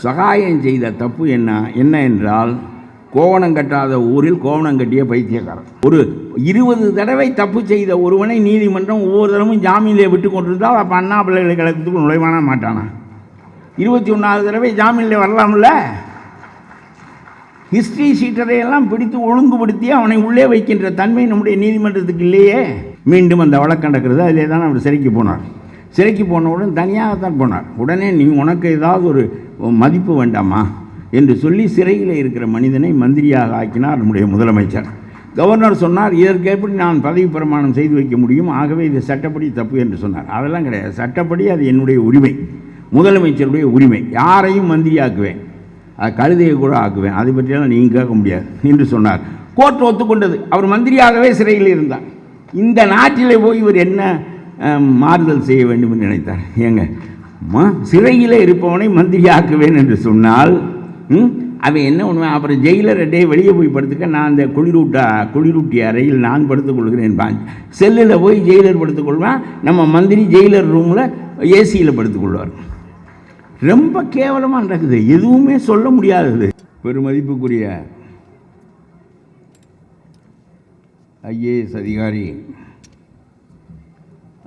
சகாயம் செய்த தப்பு என்ன என்றால், கோவணம் கட்டாத ஊரில் கோவணம் கட்டிய பைத்தியக்காரன். ஒரு 20 தடவை தப்பு செய்த ஒருவனை நீதிமன்றம் ஒவ்வொரு தடவையும் ஜாமீனிலே விட்டு கொண்டிருந்தால் அப்போ அண்ணா பல்கலைக்கழகத்துக்கு நுழைவானா மாட்டானா? 21வது தடவை ஜாமீனில் வரலாம்ல? ஹிஸ்ட்ரி சீட்டரையெல்லாம் பிடித்து ஒழுங்குபடுத்தி அவனை உள்ளே வைக்கின்ற தன்மை நம்முடைய நீதிமன்றத்துக்கு இல்லையே. மீண்டும் அந்த வழக்கு நடக்கிறது. அதிலே தான் அவர் சிறைக்கு போனார். சிறைக்கு போனவுடன் தனியாகத்தான் போனார். உடனே நீ உனக்கு ஏதாவது ஒரு மதிப்பு வேண்டாமா என்று சொல்லி சிறையில் இருக்கிற மனிதனை மந்திரியாக ஆக்கினார் நம்முடைய முதலமைச்சர். கவர்னர் சொன்னார், இதற்கு எப்படி நான் பதவி பிரமாணம் செய்து வைக்க முடியும், ஆகவே இது சட்டப்படி தப்பு என்று சொன்னார். அதெல்லாம் கிடையாது, சட்டப்படி அது என்னுடைய உரிமை, முதலமைச்சருடைய உரிமை. யாரையும் மந்திரியாக்குவேன், அது கழுதையை கூட ஆக்குவேன், அதை பற்றியெல்லாம் நீங்கள் கேட்க முடியாது என்று சொன்னார். கோர்ட் ஒத்துக்கொண்டது. அவர் மந்திரியாகவே சிறையில் இருந்தார். இந்த நாட்டிலே போய் இவர் என்ன மாறுதல் செய்ய வேண்டும் என்று நினைத்தார்? ஏங்க, சிறையில் இருப்பவனை மந்திரியாக்குவேன் என்று சொன்னால் அவன் என்ன பண்ணுவேன்? அப்புறம் ஜெயிலர் டே வெளியே போய் படுத்துக்க, நான் அந்த குளிரூட்டி அறையில் நான் படுத்துக்கொள்கிறேன். செல்லில் போய் ஜெயிலர் படுத்துக்கொள்வேன், நம்ம மந்திரி ஜெயிலர் ரூமில் ஏசியில் படுத்துக்கொள்வார். ரொம்ப கேவலமாக நடக்குது, எதுவுமே சொல்ல முடியாதது. பெருமதிப்புக்குரிய ஐஏஎஸ் அதிகாரி,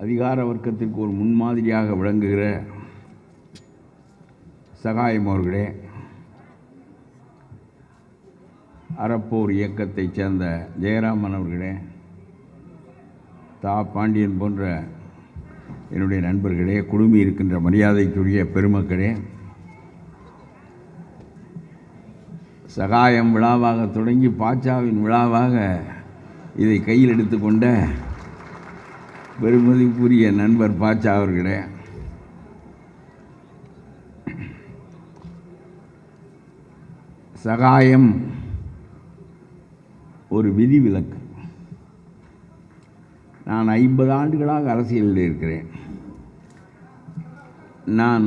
அதிகார வர்க்கத்திற்கு ஒரு முன்மாதிரியாக விளங்குகிற சகாயம் அவர்களே, அறப்போர் இயக்கத்தைச் சேர்ந்த ஜெயராமன் அவர்களே, தா பாண்டியன் போன்ற என்னுடைய நண்பர்களே, குழுமி இருக்கின்ற மரியாதைக்குரிய பெருமக்களே, சகாயம் விழாவாக தொடங்கி பாச்சாவின் விழாவாக இதை கையில் எடுத்துக்கொண்ட பெருமதிக்குரிய நண்பர் பாச்சா அவர்களே, சகாயம் ஒரு விதிவிலக்கு. நான் 50 ஆண்டுகளாக அரசியலில் இருக்கிறேன். நான்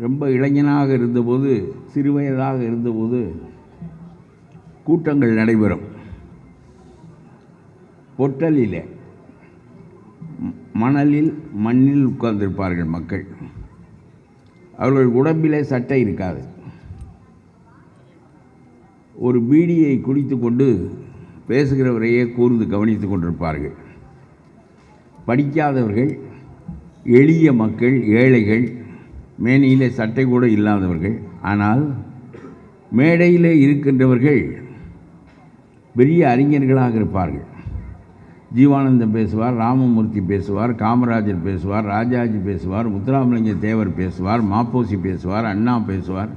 ரொம்ப இளைஞனாக இருந்தபோது, சிறுவயதாக இருந்தபோது கூட்டங்கள் நடைபெறும். பொட்டலில் மண்ணில் உட்கார்ந்திருப்பார்கள் மக்கள். அவர்கள் உடம்பிலே சட்டை இருக்காது. ஒரு பீடியை குடித்து கொண்டு பேசுகிறவரையே கூர்ந்து கவனித்து கொண்டிருப்பார்கள். படிக்காதவர்கள், எளிய மக்கள், ஏழைகள், மேனியிலே சட்டை கூட இல்லாதவர்கள். ஆனால் மேடையிலே இருக்கின்றவர்கள் பெரிய அறிஞர்களாக இருப்பார்கள். ஜீவானந்தம் பேசுவார், ராமமூர்த்தி பேசுவார், காமராஜர் பேசுவார், ராஜாஜி பேசுவார், முத்துராமலிங்க தேவர் பேசுவார், மாப்போசி பேசுவார், அண்ணா பேசுவார்.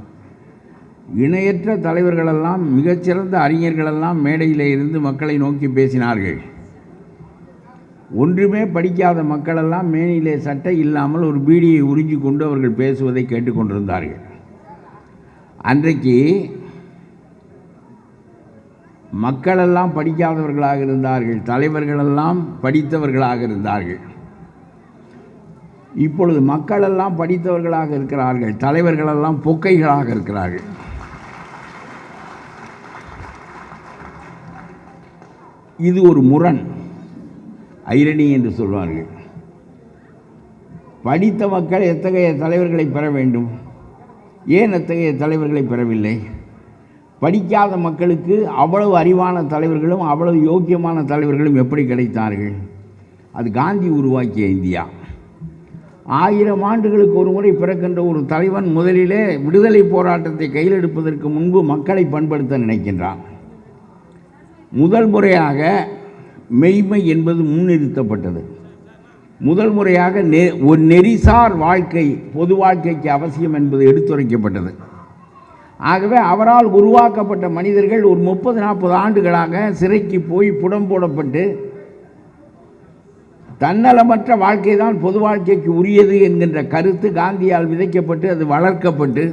இணையற்ற தலைவர்களெல்லாம், மிகச்சிறந்த அறிஞர்களெல்லாம் மேடையில் இருந்து மக்களை நோக்கி பேசினார்கள். ஒன்றுமே படிக்காத மக்களெல்லாம் மேனிலே சட்டை இல்லாமல் ஒரு பீடியை உறிஞ்சி கொண்டு அவர்கள் பேசுவதை கேட்டுக்கொண்டிருந்தார்கள். அன்றைக்கு மக்களெல்லாம் படிக்காதவர்களாக இருந்தார்கள், தலைவர்களெல்லாம் படித்தவர்களாக இருந்தார்கள். இப்பொழுது மக்களெல்லாம் படித்தவர்களாக இருக்கிறார்கள், தலைவர்களெல்லாம் பொக்கைகளாக இருக்கிறார்கள். இது ஒரு முரண், ஐரணி என்று சொல்வார்கள். படித்த மக்கள் எத்தகைய தலைவர்களை பெற வேண்டும்? ஏன் எத்தகைய தலைவர்களை பெறவில்லை? படிக்காத மக்களுக்கு அவ்வளவு அறிவான தலைவர்களும் அவ்வளவு யோக்கியமான தலைவர்களும் எப்படி கிடைத்தார்கள்? அது காந்தி உருவாக்கிய இந்தியா. 1000 ஆண்டுகளுக்கு ஒரு முறை பிறக்கின்ற ஒரு தலைவன் முதலிலே விடுதலை போராட்டத்தை கையில் எடுப்பதற்கு முன்பு மக்களை பண்படுத்த நினைக்கின்றான். முதல் முறையாக மெய்மை என்பது முன்னிறுத்தப்பட்டது. முதல் முறையாக ஒரு நெறிசார் வாழ்க்கை பொது வாழ்க்கைக்கு அவசியம் என்பது எடுத்துரைக்கப்பட்டது. ஆகவே அவரால் உருவாக்கப்பட்ட மனிதர்கள் ஒரு 30-40 ஆண்டுகளாக சிறைக்கு போய் புடம் போடப்பட்டு, தன்னலமற்ற வாழ்க்கை தான் பொது வாழ்க்கைக்கு உரியது என்கின்ற கருத்து காந்தியால் விதைக்கப்பட்டு அது வளர்க்கப்பட்டு,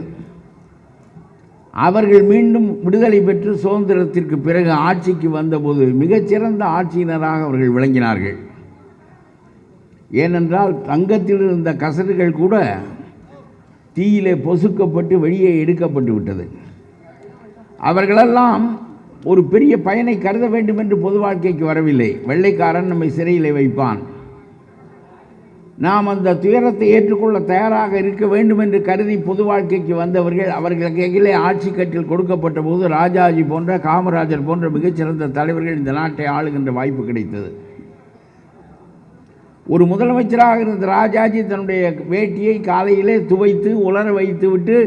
அவர்கள் மீண்டும் விடுதலை பெற்று சுதந்திரத்திற்கு பிறகு ஆட்சிக்கு வந்தபோது மிகச்சிறந்த ஆட்சியினராக அவர்கள் விளங்கினார்கள். ஏனென்றால் தங்கத்தில் இருந்த கசடுகள் கூட தீயிலே பொசுக்கப்பட்டு வெளியே எடுக்கப்பட்டு விட்டது. அவர்களெல்லாம் ஒரு பெரிய பயனை கருத வேண்டும் என்று பொது வாழ்க்கைக்கு வரவில்லை. வெள்ளைக்காரன் நம்மை சிறையில் வைப்பான், நாம் அந்த துயரத்தை ஏற்றுக்கொள்ள தயாராக இருக்க வேண்டும் என்று கருதி பொது வாழ்க்கைக்கு வந்தவர்கள் அவர்களுக்கு எகிலே ஆட்சி கட்டில் கொடுக்கப்பட்ட போது ராஜாஜி போன்ற காமராஜர் போன்ற மிகச்சிறந்த தலைவர்கள் இந்த நாட்டை ஆளுகின்ற வாய்ப்பு கிடைத்தது. ஒரு முதலமைச்சராக இருந்த ராஜாஜி தன்னுடைய வேட்டியை காலையிலே துவைத்து உலர வைத்து விட்டு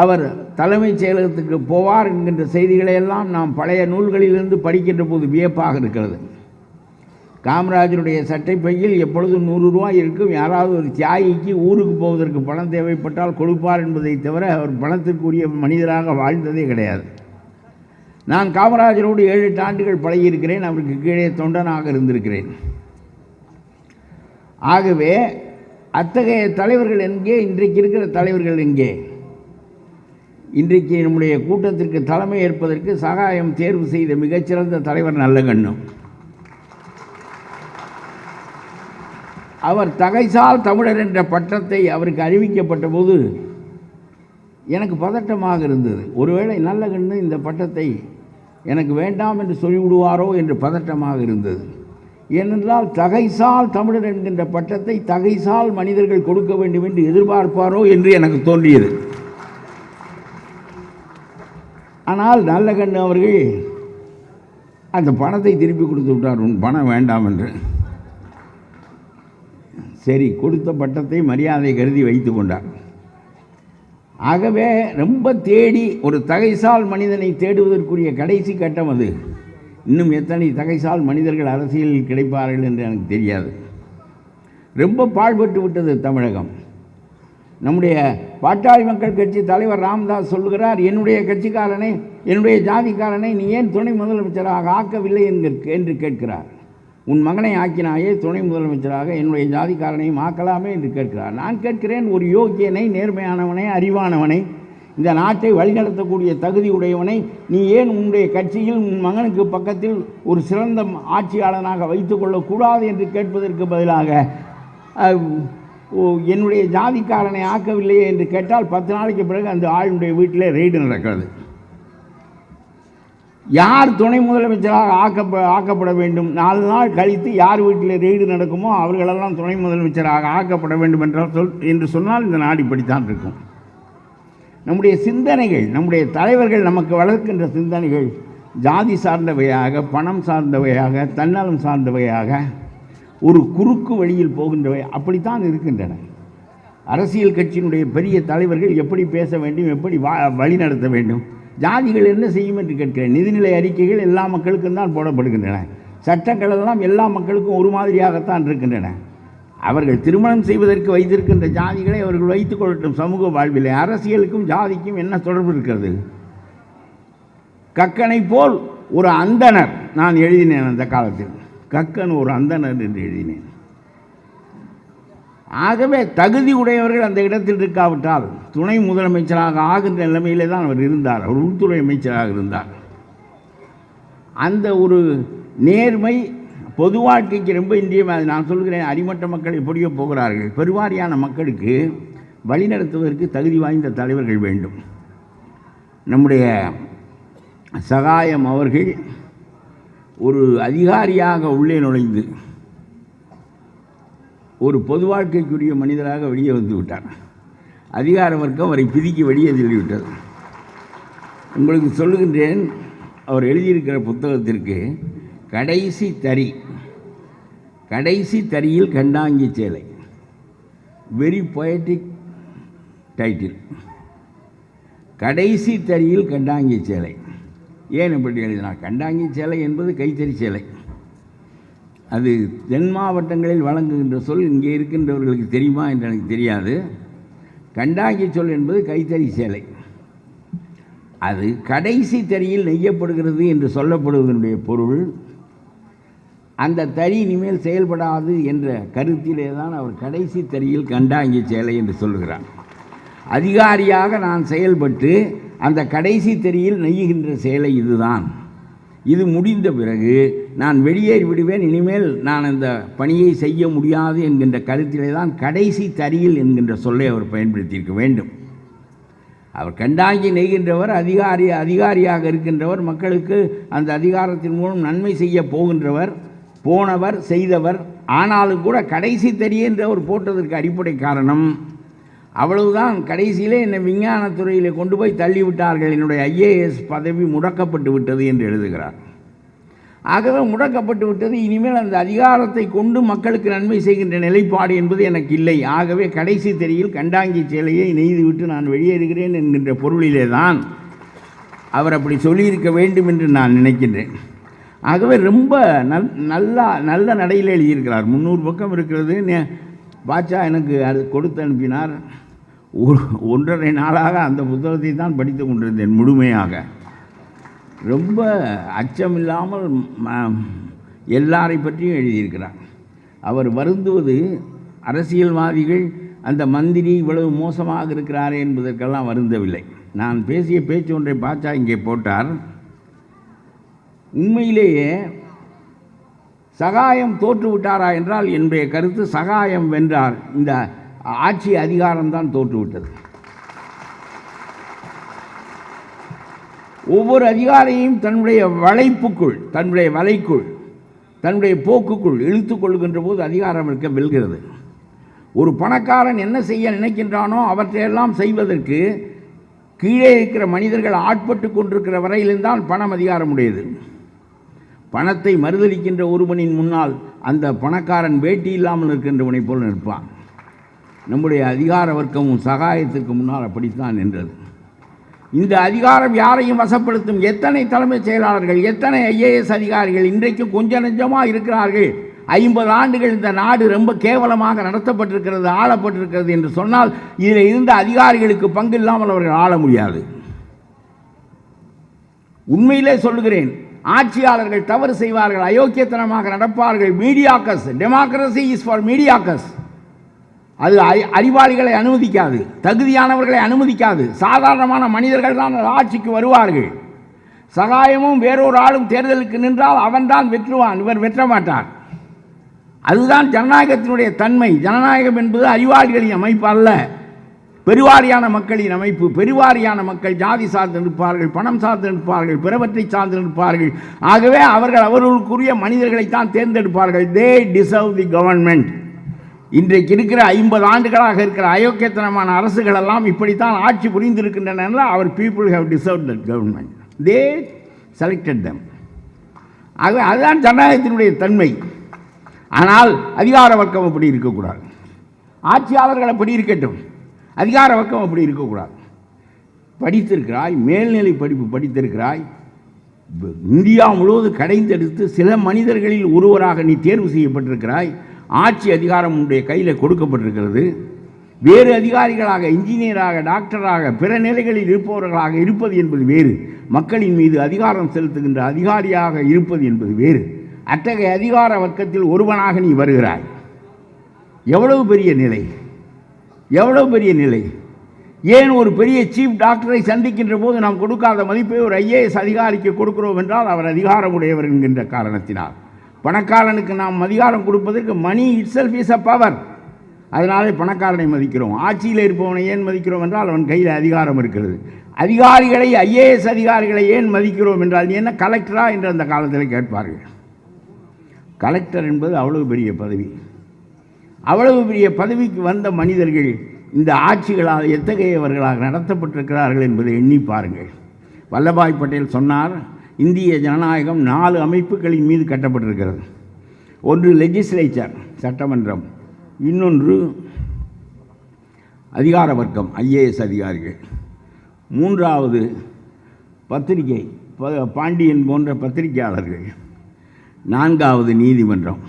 அவர் தலைமைச் செயலகத்துக்கு போவார் என்கின்ற செய்திகளை எல்லாம் நாம் பழைய நூல்களிலிருந்து படிக்கின்ற போது வியப்பாக இருக்கிறது. காமராஜருடைய சட்டை பையில் எப்பொழுதும் 100 ரூபாய் இருக்கும். யாராவது ஒரு தியாகிக்கு ஊருக்கு போவதற்கு பணம் தேவைப்பட்டால் கொடுப்பார் என்பதை தவிர அவர் பணத்திற்குரிய மனிதராக வாழ்ந்ததே கிடையாது. நான் காமராஜரோடு 7-8 ஆண்டுகள் பழகியிருக்கிறேன். அவருக்கு கீழே தொண்டனாக இருந்திருக்கிறேன். ஆகவே அத்தகைய தலைவர்கள் எங்கே, இன்றைக்கு இருக்கிற தலைவர்கள் எங்கே? இன்றைக்கு நம்முடைய கூட்டத்திற்கு தலைமை ஏற்பதற்கு சகாயம் தேர்வு செய்த மிகச்சிறந்த தலைவர் நல்லகண்ணு. அவர் தகைசால் தமிழர் என்ற பட்டத்தை அவருக்கு அறிவிக்கப்பட்ட போது எனக்கு பதட்டமாக இருந்தது. ஒருவேளை நல்லகண்ணு இந்த பட்டத்தை எனக்கு வேண்டாம் என்று சொல்லிவிடுவாரோ என்று பதட்டமாக இருந்தது. ஏனென்றால் தகைசால் தமிழர் என்கின்ற பட்டத்தை தகைசால் மனிதர்கள் கொடுக்க வேண்டும் என்று எதிர்பார்ப்பாரோ என்று எனக்கு தோன்றியது. ஆனால் நல்லகண்ணு அவர்கள் அந்த பணத்தை திருப்பி கொடுத்து விட்டார். உன் பணம் வேண்டாம் என்று. சரி, கொடுத்த பட்டத்தை மரியாதை கருதி வைத்து கொண்டார். ஆகவே ரொம்ப தேடி ஒரு தகைசால் மனிதனை தேடுவதற்குரிய கடைசி கட்டம் அது. இன்னும் எத்தனை தகைசால் மனிதர்கள் அரசியலில் கிடைப்பார்கள் என்று எனக்கு தெரியாது. ரொம்ப பாழ்பட்டு விட்டது தமிழகம். நம்முடைய பாட்டாளி மக்கள் கட்சி தலைவர் ராமதாஸ் சொல்லுகிறார், என்னுடைய கட்சிக்காரனை, என்னுடைய ஜாதிக்காரனை நீ ஏன் துணை முதலமைச்சராக ஆக்கவில்லை என்று கேட்கிறார். உன் மகனை ஆக்கினாயே துணை முதலமைச்சராக, என்னுடைய ஜாதிக்காரனையும் ஆக்கலாமே என்று கேட்கிறார். நான் கேட்கிறேன், ஒரு யோக்கியனை, நேர்மையானவனை, அறிவானவனை, இந்த நாட்டை வழிநடத்தக்கூடிய தகுதி உடையவனை நீ ஏன் உன்னுடைய கட்சியில் உன் மகனுக்கு பக்கத்தில் ஒரு சிறந்த ஆட்சியாளனாக வைத்துக்கொள்ளக்கூடாது என்று கேட்பதற்கு பதிலாக என்னுடைய ஜாதிக்காரனை ஆக்கவில்லையே என்று கேட்டால் 10 நாளைக்கு பிறகு அந்த ஆளுடைய வீட்டில் ரெய்டு நடக்கிறது. யார் துணை முதலமைச்சராக ஆக்கப்பட வேண்டும், 4 நாள் கழித்து யார் வீட்டில் ரெய்டு நடக்குமோ அவர்களெல்லாம் துணை முதலமைச்சராக ஆக்கப்பட வேண்டும் என்று சொன்னால் இந்த நாடு இப்படித்தான் இருக்கும். நம்முடைய சிந்தனைகள், நம்முடைய தலைவர்கள் நமக்கு வளர்க்கின்ற சிந்தனைகள் ஜாதி சார்ந்தவையாக, பணம் சார்ந்தவையாக, தன்னலம் சார்ந்தவையாக, ஒரு குறுக்கு வழியில் போகின்றவை அப்படித்தான் இருக்கின்றன. அரசியல் கட்சியினுடைய பெரிய தலைவர்கள் எப்படி பேச வேண்டும், எப்படி வழி நடத்த வேண்டும், ஜாதிகள் என்ன செய்யும் என்று கேட்கிறேன். நிதிநிலை அறிக்கைகள் எல்லா மக்களுக்கும் தான் போடப்படுகின்றன. சட்டங்கள் எல்லாம் எல்லா மக்களுக்கும் ஒரு மாதிரியாகத்தான் இருக்கின்றன. அவர்கள் திருமணம் செய்வதற்கு வைத்திருக்கின்ற ஜாதிகளை அவர்கள் வைத்துக் கொள்ளட்டும். சமூக வாழ்வில் அரசியலுக்கும் ஜாதிக்கும் என்ன தொடர்பு இருக்கிறது? கக்கனை போல் ஒரு அந்தணர் நான் எழுதினேன். அந்த காலத்தில் கக்கன் ஒரு அந்தணர் என்று எழுதினேன். ஆகவே தகுதி உடையவர்கள் அந்த இடத்தில் இருக்காவிட்டால் துணை முதலமைச்சராக ஆகின்ற நிலைமையிலே தான் அவர் இருந்தார். அவர் உள்துறை அமைச்சராக இருந்தார். அந்த ஒரு நேர்மை பொது வாழ்க்கைக்கு ரொம்ப இன்றியமையாது. நான் சொல்கிறேன், அடிமட்ட மக்கள் எப்படியோ போகிறார்கள். பெருவாரியான மக்களுக்கு வழிநடத்துவதற்கு தகுதி வாய்ந்த தலைவர்கள் வேண்டும். நம்முடைய சகாயம் அவர்கள் ஒரு அதிகாரியாக உள்ளே நுழைந்து ஒரு பொது வாழ்க்கைக்குரிய மனிதராக வெளியே வந்து விட்டார். அதிகார வர்க்கம் அவரை பிதிக்கி வெளியே தள்ளிவிட்டது. உங்களுக்கு சொல்லுகின்றேன், அவர் எழுதியிருக்கிற புத்தகத்திற்கு கடைசி தரியில் கண்டாங்கி சேலை, வெரி பொயட்டிக் டைட்டில். கடைசி தரியில் கண்டாங்கி சேலை. ஏன் இப்படி எழுதினார்? கண்டாங்கி சேலை என்பது கைத்தறி சேலை. அது தென் மாவட்டங்களில் வழங்குகின்ற சொல். இங்கே இருக்கின்றவர்களுக்கு தெரியுமா என்று எனக்கு தெரியாது. கண்டாங்கி சொல் என்பது கைத்தறி சேலை. அது கடைசி தரியில் நெய்யப்படுகிறது என்று சொல்லப்படுவதனுடைய பொருள், அந்த தறி இனிமேல் செயல்படாது என்ற கருத்திலே தான் அவர் கடைசி தரியில் கண்டாங்கி சேலை என்று சொல்லுகிறார். அதிகாரியாக நான் செயல்பட்டு அந்த கடைசி தரியில் நெய்யுகின்ற சேலை இதுதான். இது முடிந்த பிறகு நான் வெளியேறி விடுவேன், இனிமேல் நான் அந்த பணியை செய்ய முடியாது என்கின்ற கருத்திலே தான் கடைசி தரியில் என்கின்ற சொல்லை அவர் பயன்படுத்தியிருக்க வேண்டும். அவர் கண்டாங்கி நெய்கின்றவர், அதிகாரியாக இருக்கின்றவர், மக்களுக்கு அந்த அதிகாரத்தின் மூலம் நன்மை செய்ய போகின்றவர், போனவர், செய்தவர், ஆனாலும் கூட கடைசி தெரியன்ற அவர் போட்டதற்கு அடிப்படை காரணம் அவ்வளவுதான். கடைசியிலே என்னை விஞ்ஞானத்துறையில் கொண்டு போய் தள்ளிவிட்டார்கள், என்னுடைய ஐஏஎஸ் பதவி முடக்கப்பட்டு விட்டது என்று எழுதுகிறார். ஆகவே முடக்கப்பட்டு விட்டது, இனிமேல் அந்த அதிகாரத்தை கொண்டு மக்களுக்கு நன்மை செய்கின்ற நிலைப்பாடு என்பது எனக்கு இல்லை. ஆகவே கடைசி தெரியில் கண்டாங்கி சேலையை நெய்துவிட்டு நான் வெளியேறுகிறேன் என்கின்ற பொருளிலே தான் அவர் அப்படி சொல்லியிருக்க வேண்டும் என்று நான் நினைக்கின்றேன். ஆகவே ரொம்ப நல்ல நடையில் எழுதியிருக்கிறார். 300 பக்கம் இருக்கிறது. பாட்சா எனக்கு அது கொடுத்து அனுப்பினார். 1.5 நாளாக அந்த புத்தகத்தை தான் படித்து கொண்டிருந்தேன் முழுமையாக. ரொம்ப அச்சமில்லாமல் எல்லாரை பற்றியும் எழுதியிருக்கிறார். அவர் வருந்துவது அரசியல்வாதிகள் அந்த மந்திரி இவ்வளவு மோசமாக இருக்கிறாரே என்பதற்கெல்லாம் வருந்தவில்லை. நான் பேசிய பேச்சு ஒன்றை பாட்சா இங்கே போட்டார். உண்மையிலேயே சகாயம் தோற்றுவிட்டாரா என்றால் என்னுடைய கருத்து சகாயம் வென்றார், இந்த ஆட்சி அதிகாரம்தான் தோற்றுவிட்டது. ஒவ்வொரு அதிகாரியும் தன்னுடைய வளைப்புக்குள், தன்னுடைய வலைக்குள், தன்னுடைய போக்குக்குள் இழுத்து கொள்கின்ற போது அதிகாரம் இருக்க வெல்கிறது. ஒரு பணக்காரன் என்ன செய்ய நினைக்கின்றானோ அவற்றையெல்லாம் செய்வதற்கு கீழே இருக்கிற மனிதர்கள் ஆட்பட்டு கொண்டிருக்கிற வரையில்தான் பணம் அதிகாரம் உடையது. பணத்தை மறுதளிக்கின்ற ஒருவனின் முன்னால் அந்த பணக்காரன் வேட்டி இல்லாமல் இருக்கின்றவனை போல் நிற்பான். நம்முடைய அதிகார வர்க்கமும் சகாயத்துக்கு முன்னால் அப்படித்தான் நின்றது. இந்த அதிகாரம் யாரையும் வசப்படுத்தும். எத்தனை தலைமைச் செயலாளர்கள், எத்தனை ஐஏஎஸ் அதிகாரிகள் இன்றைக்கு கொஞ்சம் நெஞ்சமாக இருக்கிறார்கள். 50 ஆண்டுகள் இந்த நாடு ரொம்ப கேவலமாக நடத்தப்பட்டிருக்கிறது, ஆளப்பட்டிருக்கிறது என்று சொன்னால் இதில் இருந்த அதிகாரிகளுக்கு பங்கு இல்லாமல் அவர்கள் ஆள முடியாது. உண்மையிலே சொல்லுகிறேன், ஆட்சியாளர்கள் தவறு செய்வார்கள், அயோக்கியத்தனமாக நடப்பார்கள். மீடியாக்கஸ், டெமோக்ரஸி இஸ் ஃபார் மீடியாக்கஸ். அது அறிவாளிகளை அனுமதிக்காது, தகுதியானவர்களை அனுமதிக்காது. சாதாரணமான மனிதர்கள் தான் ஆட்சிக்கு வருவார்கள். சகாயமும் வேறொரு ஆளும் தேர்தலுக்கு நின்றால் அவன்தான் வெற்றுவான், இவர் வெற்ற மாட்டார். அதுதான் ஜனநாயகத்தினுடைய தன்மை. ஜனநாயகம் என்பது அறிவாளிகளின் அமைப்பு அல்ல, பெருவாரியான மக்களின் அமைப்பு. பெருவாரியான மக்கள் ஜாதி சார்ந்து நிற்பார்கள், பணம் சார்ந்து நிற்பார்கள், பிறவற்றை சார்ந்து நிற்பார்கள். ஆகவே அவர்கள் அவர்களுக்குரிய மனிதர்களைத்தான் தேர்ந்தெடுப்பார்கள். They deserve the government. இன்றைக்கு இருக்கிற 50 ஆண்டுகளாக இருக்கிற அயோக்கியத்தனமான அரசுகள் எல்லாம் இப்படித்தான் ஆட்சி புரிந்திருக்கின்றன. Our people have deserve that government, they selected them. ஆகவே அதுதான் ஜனநாயகத்தினுடைய தன்மை. ஆனால் அதிகார வர்க்கம் அப்படி இருக்கக்கூடாது. ஆட்சியாளர்கள் அப்படி இருக்கட்டும், அதிகார வர்க்கம் அப்படி இருக்கக்கூடாது. படித்திருக்கிறாய், மேல்நிலை படிப்பு படித்திருக்கிறாய், இந்தியா முழுவதும் கடைந்தெடுத்து சில மனிதர்களில் ஒருவராக நீ தேர்வு செய்யப்பட்டிருக்கிறாய். ஆட்சி அதிகாரம் உன்னுடைய கையில் கொடுக்கப்பட்டிருக்கிறது. வேறு அதிகாரிகளாக, இன்ஜினியராக, டாக்டராக, பிற நிலைகளில் இருப்பவர்களாக இருப்பது என்பது வேறு. மக்களின் மீது அதிகாரம் செலுத்துகின்ற அதிகாரியாக இருப்பது என்பது வேறு. அத்தகைய அதிகார வர்க்கத்தில் ஒருவனாக நீ வருகிறாய். எவ்வளவு பெரிய நிலை, எவ்வளவு பெரிய நிலை! ஏன் ஒரு பெரிய சீஃப் டாக்டரை சந்திக்கின்ற போது நாம் கொடுக்காத மதிப்பை ஒரு ஐஏஎஸ் அதிகாரிக்கு கொடுக்கிறோம் என்றால் அவர் அதிகாரமுடையவர் என்கின்ற காரணத்தினால். பணக்காரனுக்கு நாம் அதிகாரம் கொடுப்பதற்கு money itself is a power. அதனாலே பணக்காரனை மதிக்கிறோம். ஆட்சியில் இருப்பவனை ஏன் மதிக்கிறோம் என்றால் அவன் கையில் அதிகாரம் இருக்கிறது. அதிகாரிகளை, ஐஏஎஸ் அதிகாரிகளை ஏன் மதிக்கிறோம் என்றால், நீ என்ன கலெக்டரா என்று அந்த காலத்தில் கேட்பார்கள். கலெக்டர் என்பது அவ்வளவு பெரிய பதவி. அவ்வளவு பெரிய பதவிக்கு வந்த மனிதர்கள் இந்த ஆட்சிகளால் எத்தகையவர்களாக நடத்தப்பட்டிருக்கிறார்கள் என்பதை எண்ணி பாருங்கள். வல்லபாய் பட்டேல் சொன்னார், இந்திய ஜனநாயகம் 4 அமைப்புகளின் மீது கட்டப்பட்டிருக்கிறது. ஒன்று லெஜிஸ்லேச்சர், சட்டமன்றம். இன்னொன்று அதிகார வர்க்கம், ஐஏஎஸ் அதிகாரிகள். 3வது பத்திரிகை, பாண்டியன் போன்ற பத்திரிகையாளர்கள். 4வது நீதிமன்றம்.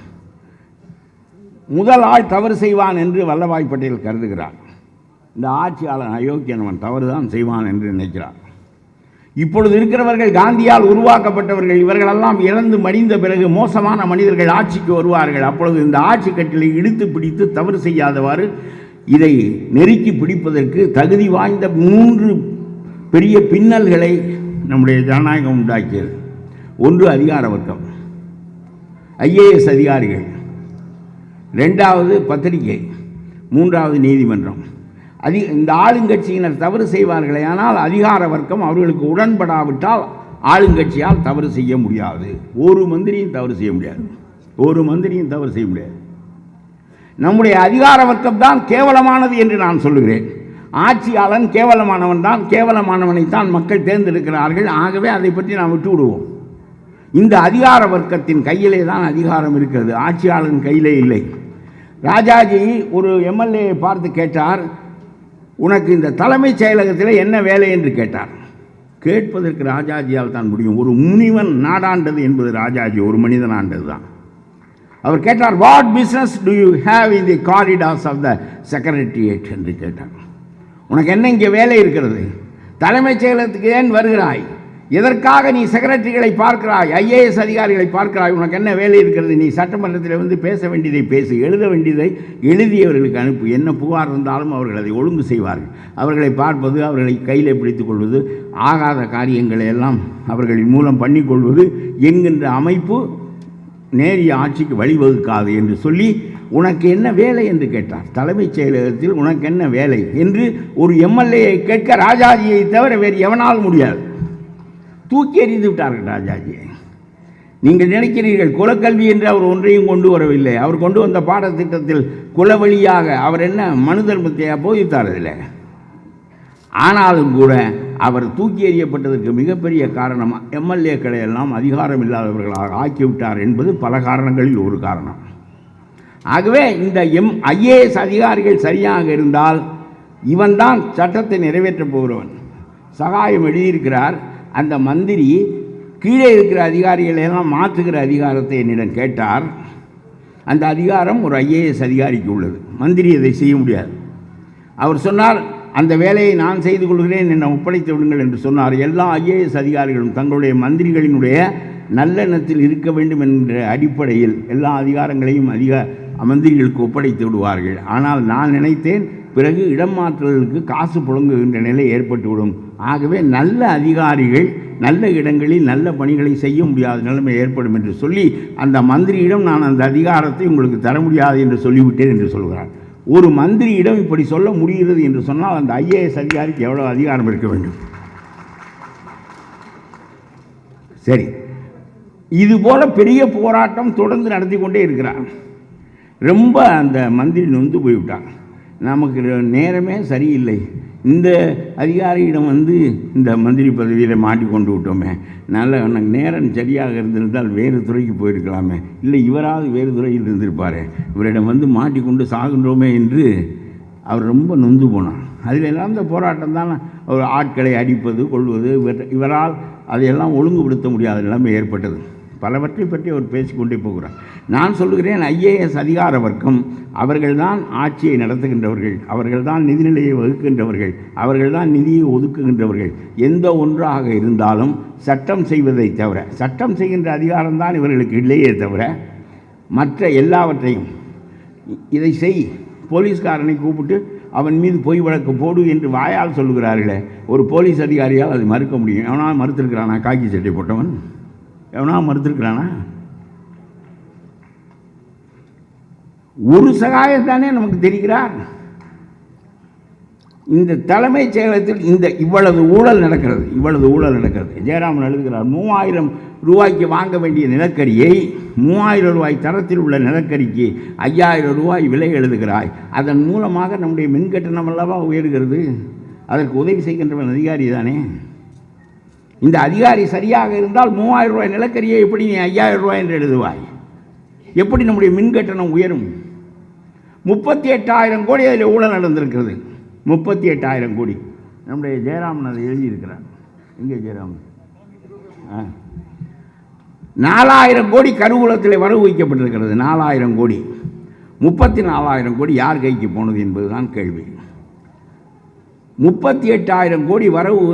முதல் ஆள் தவறு செய்வான் என்று வல்லபாய் பட்டேல் கருதுகிறார். இந்த ஆட்சியாளன் அயோக்கியனவன், தவறுதான் செய்வான் என்று நினைக்கிறார். இப்பொழுது இருக்கிறவர்கள் காந்தியால் உருவாக்கப்பட்டவர்கள். இவர்களெல்லாம் இறந்து மடிந்த பிறகு மோசமான மனிதர்கள் ஆட்சிக்கு வருவார்கள். அப்பொழுது இந்த ஆட்சி கட்டிலை இழுத்து பிடித்து தவறு செய்யாதவாறு இதை நெருக்கி பிடிப்பதற்கு தகுதி வாய்ந்த 3 பெரிய பின்னல்களை நம்முடைய ஜனநாயகம் உண்டாக்கியது. ஒன்று அதிகார வர்க்கம், ஐஏஎஸ் அதிகாரிகள். 2வது பத்திரிகை, 3வது நீதிமன்றம். இந்த ஆளுங்கட்சியினர் தவறு செய்வார்களே, ஆனால் அதிகார வர்க்கம் அவர்களுக்கு உடன்படாவிட்டால் ஆளுங்கட்சியால் தவறு செய்ய முடியாது. ஒரு மந்திரியும் தவறு செய்ய முடியாது, ஒரு மந்திரியும் தவறு செய்ய முடியாது. நம்முடைய அதிகார வர்க்கம் தான் கேவலமானது என்று நான் சொல்லுகிறேன். ஆட்சியாளன் கேவலமானவன் தான், கேவலமானவனைத்தான் மக்கள் தேர்ந்தெடுக்கிறார்கள். ஆகவே அதை பற்றி நாம் விட்டு விடுவோம். இந்த அதிகார வர்க்கத்தின் கையிலே தான் அதிகாரம் இருக்கிறது, ஆட்சியாளன் கையிலே இல்லை. ராஜாஜி ஒரு எம்எல்ஏ பார்த்து கேட்டார், உனக்கு இந்த தலைமைச் செயலகத்தில் என்ன வேலை என்று கேட்டார். கேட்பதற்கு ராஜாஜியால் தான் முடியும். ஒரு முனிவன் நாடாண்டது என்பது ராஜாஜி ஒரு மனிதன் ஆண்டது தான். அவர் கேட்டார், what business do you have in the corridors of the secretariat என்று கேட்டார். உனக்கு என்ன இங்கே வேலை இருக்கிறது? தலைமைச் செயலகத்துக்கு ஏன் வருகிறாய்? எதற்காக நீ செக்ரட்டரிகளை பார்க்கிறாய், ஐஏஎஸ் அதிகாரிகளை பார்க்கிறாய்? உனக்கு என்ன வேலை இருக்கிறது? நீ சட்டமன்றத்தில் வந்து பேச வேண்டியதை பேசு, எழுத வேண்டியதை எழுதியவர்களுக்கு அனுப்பு. என்ன புகார் இருந்தாலும் அவர்கள் அதை ஒழுங்கு செய்வார்கள். அவர்களை பார்ப்பது, அவர்களை கையில் பிடித்துக் கொள்வது, ஆகாத காரியங்களை எல்லாம் அவர்களின் மூலம் பண்ணிக்கொள்வது என்கின்ற அமைப்பு நேரிய ஆட்சிக்கு வழிவகுக்காது என்று சொல்லி, உனக்கு என்ன வேலை என்று கேட்டார். தலைமைச் செயலகத்தில் உனக்கு என்ன வேலை என்று ஒரு எம்எல்ஏயை கேட்க ராஜாஜியை தவிர வேறு எவனால் முடியாது. தூக்கி எறிந்து விட்டார்கள் ராஜாஜியை. நீங்கள் நினைக்கிறீர்கள் குலக்கல்வி என்று அவர் ஒன்றையும் கொண்டு வரவில்லை. அவர் கொண்டு வந்த பாடத்திட்டத்தில் குல வழியாக அவர் என்ன மனு தர்மத்தையா போதித்தார் அதில். ஆனாலும் கூட அவர் தூக்கி எறியப்பட்டதற்கு மிகப்பெரிய காரணம் எம்எல்ஏக்களை எல்லாம் அதிகாரம் இல்லாதவர்களாக ஆக்கிவிட்டார் என்பது பல காரணங்களில் ஒரு காரணம். ஆகவே இந்த ஐஏஎஸ் அதிகாரிகள் சரியாக இருந்தால் இவன்தான் சட்டத்தை நிறைவேற்றப் போகிறவன். சகாயம் எழுதியிருக்கிறார். அந்த மந்திரி கீழே இருக்கிற அதிகாரிகளை எல்லாம் மாற்றுகிற அதிகாரத்தை என்னிடம் கேட்டார். அந்த அதிகாரம் ஒரு ஐஏஎஸ் அதிகாரிக்கு உள்ளது. மந்திரி அதை செய்ய முடியாது. அவர் சொன்னார், அந்த வேலையை நான் செய்து கொள்கிறேன், என்னை ஒப்படைத்து விடுங்கள் என்று சொன்னார். எல்லா ஐஏஎஸ் அதிகாரிகளும் தங்களுடைய மந்திரிகளினுடைய நல்லெண்ணத்தில் இருக்க வேண்டும் என்ற அடிப்படையில் எல்லா அதிகாரங்களையும் மந்திரிகளுக்கு ஒப்படைத்து விடுவார்கள். ஆனால் நான் நினைத்தேன், பிறகு இடம் மாற்றல்களுக்கு காசு புழங்குகின்ற நிலை ஏற்பட்டுவிடும். ஆகவே நல்ல அதிகாரிகள் நல்ல இடங்களில் நல்ல பணிகளை செய்ய முடியாத நிலைமை ஏற்படும் என்று சொல்லி அந்த மந்திரியிடம் நான் அந்த அதிகாரத்தை உங்களுக்கு தர முடியாது என்று சொல்லிவிட்டேன் என்று சொல்கிறார். ஒரு மந்திரியிடம் இப்படி சொல்ல முடிகிறது என்று சொன்னால் அந்த ஐஏஎஸ் அதிகாரிக்கு எவ்வளோ அதிகாரம் இருக்க வேண்டும்? சரி, இதுபோல பெரிய போராட்டம் தொடர்ந்து நடத்தி கொண்டே இருக்கிறார். ரொம்ப அந்த மந்திரி நொந்து போய்விட்டார். நமக்கு நேரமே சரியில்லை, இந்த அதிகாரியிடம் வந்து இந்த மந்திரி பதவியில் மாட்டிக்கொண்டு விட்டோமே, நல்ல எனக்கு நேரம் சரியாக இருந்திருந்தால் வேறு துறைக்கு போயிருக்கலாமே, இல்லை இவராவது வேறு துறையில் இருந்திருப்பார், இவரிடம் வந்து மாட்டிக்கொண்டு சாகின்றோமே என்று அவர் ரொம்ப நொந்து போனார். அதில் எல்லாம் இந்த போராட்டம் தான் ஒரு ஆட்களை அடிப்பது கொள்வது, இவரால் அதையெல்லாம் ஒழுங்குபடுத்த முடியாத நிலைமை ஏற்பட்டது. பலவற்றை பற்றி அவர் பேசிக்கொண்டே போகிறார். நான் சொல்லுகிறேன், ஐஏஎஸ் அதிகார வர்க்கம் அவர்கள்தான் ஆட்சியை நடத்துகின்றவர்கள், அவர்கள்தான் நிதிநிலையை வகுக்கின்றவர்கள், அவர்கள்தான் நிதியை ஒதுக்குகின்றவர்கள். எந்த ஒன்றாக இருந்தாலும் சட்டம் செய்வதை தவிர, சட்டம் செய்கின்ற அதிகாரம்தான் இவர்களுக்கு இல்லையே தவிர மற்ற எல்லாவற்றையும் இதை செய், போலீஸ்காரனை கூப்பிட்டு அவன் மீது பொய் வழக்கு போடு என்று வாயால் சொல்லுகிறார்களே, ஒரு போலீஸ் அதிகாரியால் அது மறுக்க முடியும்? எவனா மறுத்திருக்கிறானா? காக்கி சட்டை போட்டவன் எவனா மறுத்திருக்கிறானா? ஒரு சகாயத்தானே நமக்கு தெரிகிறார். இந்த தலைமைச் செயலகத்தில் இவ்வளவு ஊழல் நடக்கிறது. ஜெயராமன் எழுதுகிறார், 3000 ரூபாய்க்கு வாங்க வேண்டிய நிலக்கரியை 3000 ரூபாய் தரத்தில் உள்ள நிலக்கரிக்கு 5000 ரூபாய் விலை எழுதுகிறாய். அதன் மூலமாக நம்முடைய மின்கட்டணம் அல்லவா உயர்கிறது. அதற்கு உதவி செய்கின்றவன் அதிகாரி தானே. இந்த அதிகாரி சரியாக இருந்தால் 3000 ரூபாய் நிலக்கரியை எப்படி நீ 5000 ரூபாய் என்று எழுதுவாய்? எப்படி நம்முடைய மின்கட்டணம் உயரும்? 38,000 கோடி அதில் ஊழல் நடந்திருக்கிறது. 38,000 கோடி. நம்முடைய ஜெயராமன் அதை எழுதியிருக்கிறார். எங்கே ஜெயராமன்? 4000 கோடி கருவூலத்தில் வரவு வைக்கப்பட்டிருக்கிறது. 4000 கோடி. 34,000 கோடி யார் கைக்கு போனது என்பதுதான் கேள்வி. 38,000 கோடி வரவு,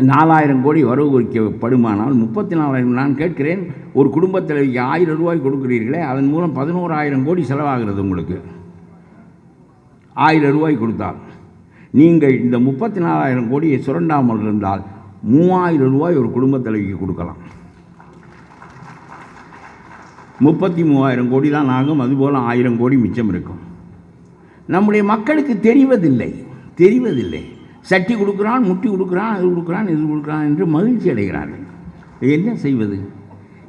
4000 கோடி வரவு வைக்கப்படுமானால் 34,000. நான் கேட்கிறேன், ஒரு குடும்பத்தில் 1000 ரூபாய் கொடுக்கிறீர்களே, அதன் மூலம் 11,000 கோடி செலவாகிறது. உங்களுக்கு 1000 ரூபாய் கொடுத்தால் நீங்கள் இந்த 34,000 கோடியை சுரண்டாமல் இருந்தால் 3000 ரூபாய் ஒரு குடும்பத் தலைவிக்கு கொடுக்கலாம். 33,000 கோடி தான் ஆகும். அதுபோல் 1000 கோடி மிச்சம் இருக்கும். நம்முடைய மக்களுக்கு தெரிவதில்லை. சட்டி கொடுக்குறான், முட்டி கொடுக்குறான், அது கொடுக்குறான், இது கொடுக்குறான் என்று மகிழ்ச்சி அடைகிறார்கள். என்ன செய்வது?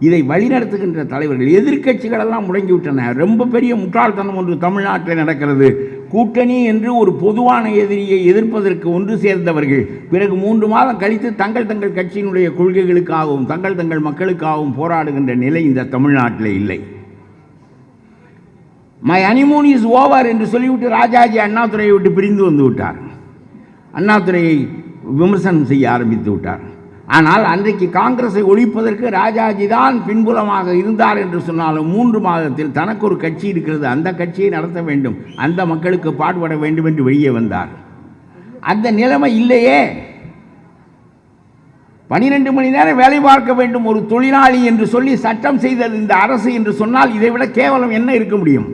இதை வழிநடத்துகின்ற தலைவர்கள் எதிர்க்கட்சிகளெல்லாம் முடங்கிவிட்டன. ரொம்ப பெரிய முட்டாள்தனம் ஒன்று தமிழ்நாட்டில் நடக்கிறது. கூட்டணி என்று ஒரு பொதுவான எதிரியை எதிர்ப்பதற்கு ஒன்று சேர்ந்தவர்கள் பிறகு 3 மாதம் கழித்து தங்கள் தங்கள் கட்சியினுடைய கொள்கைகளுக்காகவும் தங்கள் மக்களுக்காகவும் போராடுகின்ற நிலை இந்த தமிழ்நாட்டில் இல்லை. மை ஹனிமூன் இஸ் ஓவர் என்று சொல்லிவிட்டு ராஜாஜி அண்ணாதுரையை விட்டு பிரிந்து வந்து விட்டார். அண்ணாதுரையை விமர்சனம் செய்ய ஆரம்பித்து விட்டார். ஆனால் அன்றைக்கு காங்கிரஸை ஒழிப்பதற்கு ராஜாஜி தான் பின்புலமாக இருந்தார் என்று சொன்னாலும் 3 மாதத்தில் தனக்கு ஒரு கட்சி இருக்கிறது, அந்த கட்சியை நடத்த வேண்டும், அந்த மக்களுக்கு பாடுபட வேண்டும் என்று வெளியே வந்தார். அந்த நிலைமை இல்லையே. 12 மணி நேரம் வேலை பார்க்க வேண்டும் ஒரு தொழிலாளி என்று சொல்லி சட்டம் செய்தது இந்த அரசு என்று சொன்னால் இதைவிட கேவலம் என்ன இருக்க முடியும்?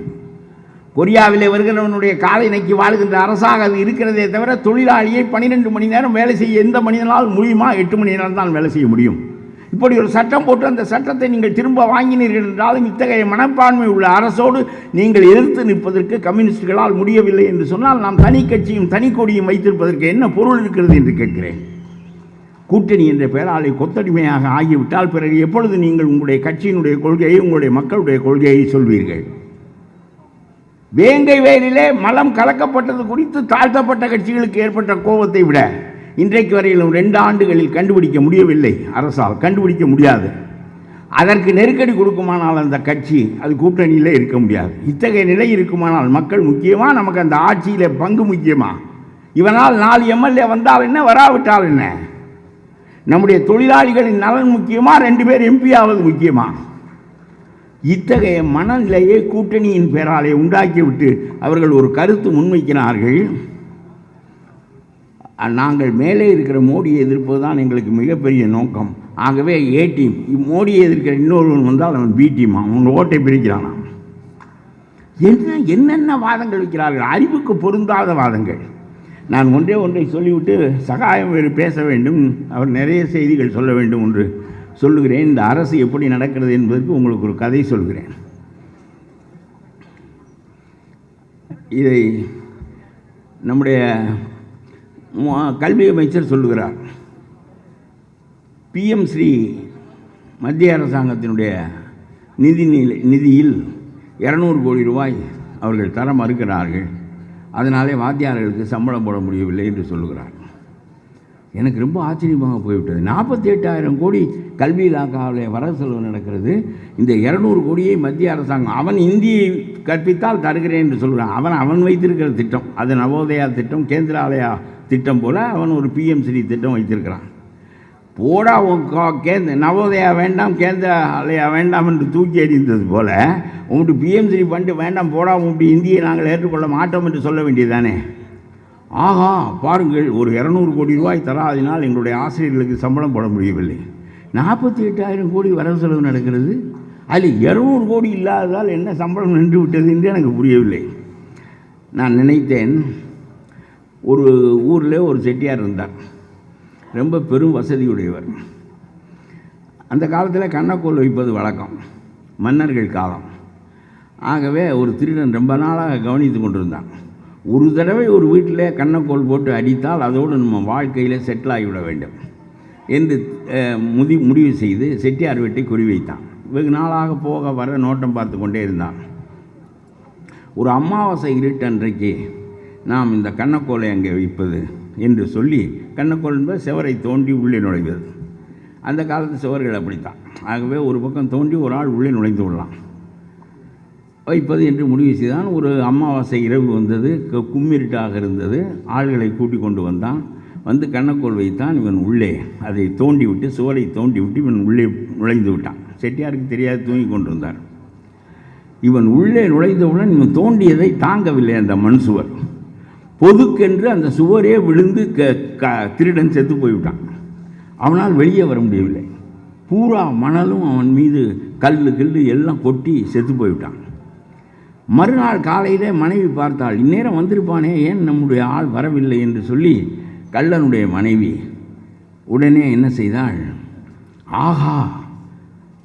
கொரியாவிலே வருகிறவனுடைய காலை நக்கி வாழ்கின்ற அரசாக அது இருக்கிறதே தவிர தொழிலாளியை 12 மணி நேரம் வேலை செய்ய எந்த மனிதனால் முடியுமா? 8 மணி நேரம் தான் வேலை செய்ய முடியும். இப்படி ஒரு சட்டம் போட்டு அந்த சட்டத்தை நீங்கள் திரும்ப வாங்கினீர்கள் என்றாலும் இத்தகைய மனப்பான்மை உள்ள அரசோடு நீங்கள் எதிர்த்து நிற்பதற்கு கம்யூனிஸ்டுகளால் முடியவில்லை என்று சொன்னால் நாம் தனி கட்சியும் தனி கொடியும் வைத்திருப்பதற்கு என்ன பொருள் இருக்கிறது என்று கேட்கிறேன். கூட்டணி என்ற பெயராலை கொத்தடிமையாக ஆகிவிட்டால் பிறகு எப்பொழுது நீங்கள் உங்களுடைய கட்சியினுடைய கொள்கையை உங்களுடைய மக்களுடைய கொள்கையை சொல்வீர்கள்? வேங்கை வயலிலே மலம் கலக்கப்பட்டது குறித்து தாழ்த்தப்பட்ட கட்சிகளுக்கு ஏற்பட்ட கோபத்தை விட இன்றைக்கு வரையிலும் 2 ஆண்டுகளில் கண்டுபிடிக்க முடியவில்லை. அரசால் கண்டுபிடிக்க முடியாது. அதற்கு நெருக்கடி கொடுக்குமானால் அந்த கட்சி அது கூட்டணியிலே இருக்க முடியாது. இத்தகைய நிலை இருக்குமானால் மக்கள் முக்கியமா, நமக்கு அந்த ஆட்சியில் பங்கு முக்கியமா? இவனால் 4 எம்எல்ஏ வந்தால் என்ன, வராவிட்டால் என்ன? நம்முடைய தொழிலாளிகளின் நலன் முக்கியமா, 2 பேர் எம்பி ஆவது முக்கியமா? இத்தகைய மனநிலையை கூட்டணியின் பெயராலே உண்டாக்கிவிட்டு அவர்கள் ஒரு கருத்து முன்வைக்கிறார்கள். நாங்கள் மேலே இருக்கிற மோடியை எதிர்ப்பது தான் எங்களுக்கு மிகப்பெரிய நோக்கம். ஆகவே ஏ டீம், மோடியை எதிர்க்கிற இன்னொருவன் வந்தால் அவன் பி டீம், அவன் ஓட்டை பிரிக்கிறானா? என்னென்ன வாதங்கள் வைக்கிறார்கள், அறிவுக்கு பொருந்தாத வாதங்கள். நான் ஒன்றை சொல்லிவிட்டு சகாயம் வேறு பேச வேண்டும், அவர் நிறைய செய்திகள் சொல்ல வேண்டும் என்று சொல்லுகிறேன். இந்த அரசு எப்படி நடக்கிறது என்பதற்கு உங்களுக்கு ஒரு கதை சொல்கிறேன். இதை நம்முடைய கல்வி அமைச்சர் சொல்லுகிறார். PM ஸ்ரீ மத்திய அரசாங்கத்தினுடைய நிதியில் 200 கோடி ரூபாய் அவர்கள் தர மறுக்கிறார்கள், அதனாலே வாத்தியார்களுக்கு சம்பளம் போட முடியவில்லை என்று சொல்லுகிறார். எனக்கு ரொம்ப ஆச்சரியமாக போய்விட்டது. 48,000 கோடி கல்வி இலாக்காவில் வரவு செலவு நடக்கிறது. இந்த 200 கோடியை மத்திய அரசாங்கம், அவன் இந்தியை கற்பித்தால் தருகிறேன் என்று சொல்கிறான். அவன் வைத்திருக்கிற திட்டம் அது நவோதயா திட்டம், கேந்திராலயா திட்டம் போல் அவன் ஒரு PM ஸ்ரீ திட்டம் வைத்திருக்கிறான். போடா நவோதயா வேண்டாம் கேந்திராலயா வேண்டாம் என்று தூக்கி எறிந்தது போல் உங்கள்கிட்ட PM ஸ்ரீ ஃபண்டு வேண்டாம், போடா உங்கள்கிட்ட இந்தியை நாங்கள் ஏற்றுக்கொள்ள மாட்டோம் என்று சொல்ல வேண்டியதுதானே? ஆகா பாருங்கள், ஒரு 200 கோடி ரூபாய் தராதினால் எங்களுடைய ஆசிரியர்களுக்கு சம்பளம் போட முடியவில்லை. 48,000 கோடி வரவு செலவு நடக்கிறது. அதில் 200 கோடி இல்லாததால் என்ன சம்பளம் நின்று விட்டது என்று எனக்கு புரியவில்லை. நான் நினைத்தேன், ஒரு ஊரில் ஒரு செட்டியார் இருந்தார், ரொம்ப பெரும் வசதியுடையவர். அந்த காலத்தில் கண்ணக்கோல் வைப்பது வழக்கம், மன்னர்கள் காலம். ஆகவே ஒரு திருடன் ரொம்ப நாளாக கவனித்து கொண்டிருந்தான். ஒரு தடவை ஒரு வீட்டில் கண்ணக்கோல் போட்டு அடித்தால் அதோடு நம்ம வாழ்க்கையில் செட்டில் ஆகிவிட வேண்டும் என்று முடிவு செய்து செட்டியார் வீட்டை குறிவைத்தான். வெகு நாளாக போக வர நோட்டம் பார்த்து கொண்டே இருந்தான். ஒரு அமாவாசை இருட்டன்றைக்கு நாம் இந்த கண்ணக்கோலை அங்கே வைப்பது என்று சொல்லி, கண்ணக்கோல் என்பது செவரை தோண்டி உள்ளே நுழைவது. அந்த காலத்து சுவர்கள் அப்படித்தான். ஆகவே ஒரு பக்கம் தோண்டி ஒரு ஆள் உள்ளே நுழைந்து விடலாம், வைப்பது என்று முடிவு செய்தான். ஒரு அமாவாசை இரவு வந்தது, கும்மிருட்டாக இருந்தது. ஆள்களை கூட்டி கொண்டு வந்தான். வந்து கண்ணக்கோல் வைத்தான். இவன் உள்ளே அதை தோண்டி விட்டு, சுவரை தோண்டி விட்டு இவன் உள்ளே நுழைந்து விட்டான். செட்டியாருக்கு தெரியாது, தூங்கி கொண்டிருந்தார். இவன் உள்ளே நுழைந்தவுடன் இவன் தோண்டியதை தாங்கவில்லை அந்த மண் சுவர். பொதுக்கென்று அந்த சுவரே விழுந்து திருடன் செத்து போய்விட்டான். அவனால் வெளியே வர முடியவில்லை. பூரா மணலும் அவன் மீது கல் எல்லாம் கொட்டி செத்து போய்விட்டான். மறுநாள் காலையிலே மனைவி பார்த்தாள், இந்நேரம் வந்திருப்பானே, ஏன் நம்முடைய ஆள் வரவில்லை என்று சொல்லி கள்ளனுடைய மனைவி உடனே என்ன செய்தாள், ஆஹா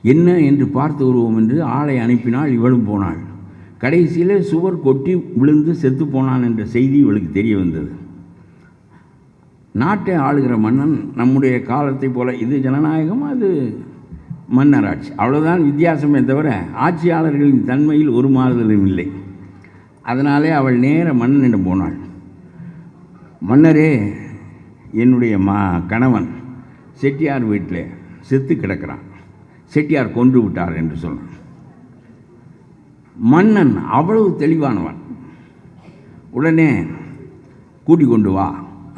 என்ன என்று பார்த்து வருவோம் என்று ஆளை அனுப்பினாள். இவளும் போனாள். கடைசியில் சுவர் கொட்டி விழுந்து செத்து போனான் என்ற செய்தி இவளுக்கு தெரிய வந்தது. நாட்டை ஆளுகிற மன்னன் நம்முடைய காலத்தை போல, இது ஜனநாயகம், அது மன்னராட்சி. அவ்வளோதான் வித்தியாசமே தவிர ஆட்சியாளர்களின் தன்மையில் ஒரு மாறுதலும் இல்லை. அதனாலே அவள் நேர மன்னனிடம் போனாள். மன்னரே, என்னுடைய கணவன் செட்டியார் வீட்டில் செத்து கிடக்கிறான், செட்டியார் கொன்று விட்டார் என்று சொன்னான். மன்னன் அவ்வளவு தெளிவானவன். உடனே கூட்டிக் கொண்டு வா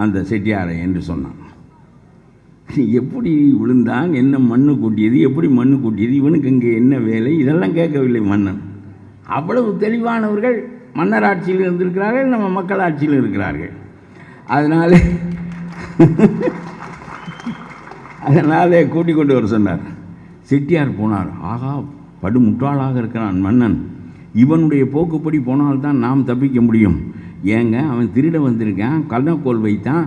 அந்த செட்டியாரை என்று சொன்னான். எப்படி விழுந்தான், என்ன மண்ணு கூட்டியது, எப்படி மண்ணு கூட்டியது, இவனுக்கு இங்கே என்ன வேலை, இதெல்லாம் கேட்கவில்லை மன்னன். அவ்வளவு தெளிவானவர்கள் மன்னர் ஆட்சியில் இருந்திருக்கிறார்கள், நம்ம மக்கள் ஆட்சியில் இருக்கிறார்கள். அதனாலே கூட்டிக் கொண்டு வர சொன்னார். செட்டியார் போனார். ஆகா, படுமுட்டாளாக இருக்கிறான் மன்னன், இவனுடைய போக்குப்படி போனால்தான் நாம் தப்பிக்க முடியும். ஏங்க, அவன் திருட வந்திருக்கான், கள்ளக்கோல் வைத்தான்,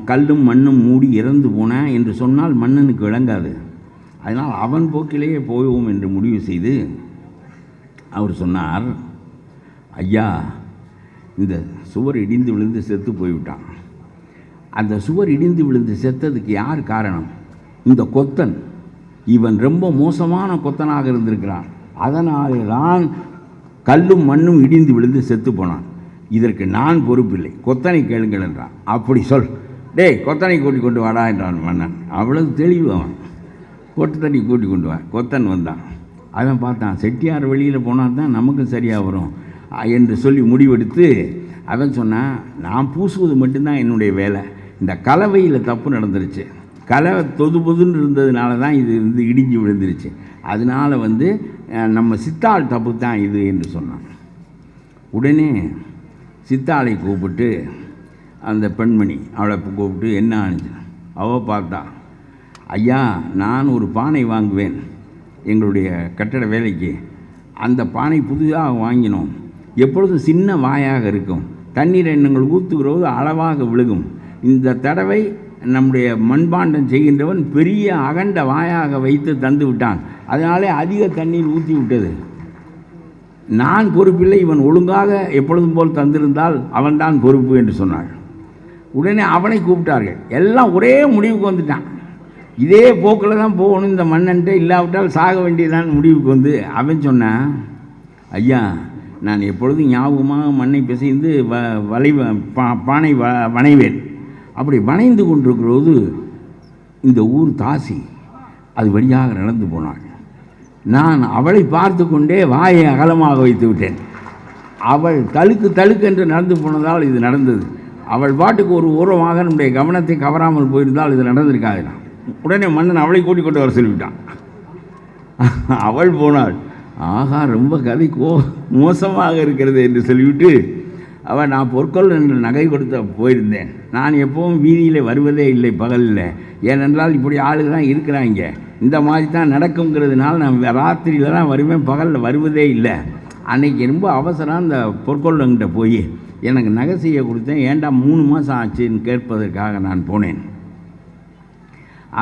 கல்லும் மண்ணும் மூடி இறந்து போனான் என்று சொன்னால் மன்னனுக்கு விளங்காது. அதனால் அவன் போக்கிலேயே போவோம் என்று முடிவு செய்து அவர் சொன்னார், ஐயா, இந்த சுவர் இடிந்து விழுந்து செத்து போய்விட்டான். அந்த சுவர் இடிந்து விழுந்து செத்ததுக்கு யார் காரணம்? இந்த கொத்தன். இவன் ரொம்ப மோசமான கொத்தனாக இருந்திருக்கிறான். அதனாலே தான் கல்லும் மண்ணும் இடிந்து விழுந்து செத்து போனான். இதற்கு நான் பொறுப்பில்லை, கொத்தனை கேளுங்கள் என்றான். அப்படி சொல், டேய் கொத்தனை கூட்டிக் கொண்டு வாடா என்றான் மன்னன். அவ்வளவு தெளிவு அவன். கொத்தனை கூட்டிக் கொண்டு வா. கொத்தன் வந்தான். அவன் பார்த்தான், செட்டியார் வெளியில் போனால் தான் நமக்கு சரியாக வரும் என்று சொல்லி முடிவெடுத்து அவன் சொன்னான், நான் பூசுவது மட்டும்தான் என்னுடைய வேலை. இந்த கலவையில் தப்பு நடந்துருச்சு, கலவை தொதுபொதுன்னு இருந்ததுனால தான் இது இடிஞ்சு விழுந்துருச்சு. அதனால் நம்ம சித்தாள் தப்பு தான் இது என்று சொன்னான். உடனே சித்தாளை கூப்பிட்டு அந்த பெண்மணி அவளை கூப்பிட்டு என்ன ஆனிச்சு. அவள் பார்த்தா, ஐயா, நான் ஒரு பானை வாங்குவேன் எங்களுடைய கட்டட வேலைக்கு. அந்த பானை புதிதாக வாங்கினோம். எப்பொழுதும் சின்ன வாயாக இருக்கும், தண்ணீரை எண்ணங்கள் ஊற்றுகிறோது அளவாக விழுகும். இந்த தடவை நம்முடைய மண்பாண்டம் செய்கின்றவன் பெரிய அகண்ட வாயாக வைத்து தந்து விட்டான். அதனாலே அதிக தண்ணீர் ஊற்றி விட்டது. நான் பொறுப்பில்லை, இவன் ஒழுங்காக எப்பொழுதும் போல் தந்திருந்தால் அவன்தான் பொறுப்பு என்று சொன்னாள். உடனே அவனை கூப்பிட்டார்கள். எல்லாம் ஒரே முடிவுக்கு வந்துட்டான். இதே போக்கில் தான் போகணும் இந்த மன்னன்ட்டு, இல்லாவிட்டால் சாக வேண்டியதான் முடிவுக்கு அவன் சொன்னான், ஐயா, நான் எப்பொழுதும் ஞாபகமாக மண்ணை பிசைந்து பானை வணைவேன். அப்படி வணைந்து கொண்டிருக்கிறது இந்த ஊர் தாசி அது வழியாக நடந்து போனாள். நான் அவளை பார்த்து கொண்டே வாயை அகலமாக வைத்து விட்டேன். அவள் தழுக்கு என்று நடந்து போனதால் இது நடந்தது. அவள் பாட்டுக்கு ஒரு ஓரமாக நம்முடைய கவனத்தை கவராமல் போயிருந்தால் இது நடந்திருக்காது. உடனே மன்னன் அவளை கூட்டிக் கொண்டு வர சொல்லிவிட்டான். அவள் போனாள். ஆகா, ரொம்ப கதை மோசமாக இருக்கிறது என்று சொல்லிவிட்டு அவள், நான் பொற்கொள் என்று நகை கொடுத்த போயிருந்தேன். நான் எப்பவும் வீதியில் வருவதே இல்லை பகலில். ஏனென்றால் இப்படி ஆளுதான் இருக்கிறாங்க, இந்த மாதிரி தான் நடக்குங்கிறதுனால நான் ராத்திரியில் தான் வருவேன், பகலில் வருவதே இல்லை. அன்றைக்கி ரொம்ப அவசரம் அந்த பொற்கொள்ளங்கிட்ட போய் எனக்கு நகை செய்ய கொடுத்தேன். ஏண்டா 3 மாதம் ஆச்சுன்னு கேட்பதற்காக நான் போனேன்.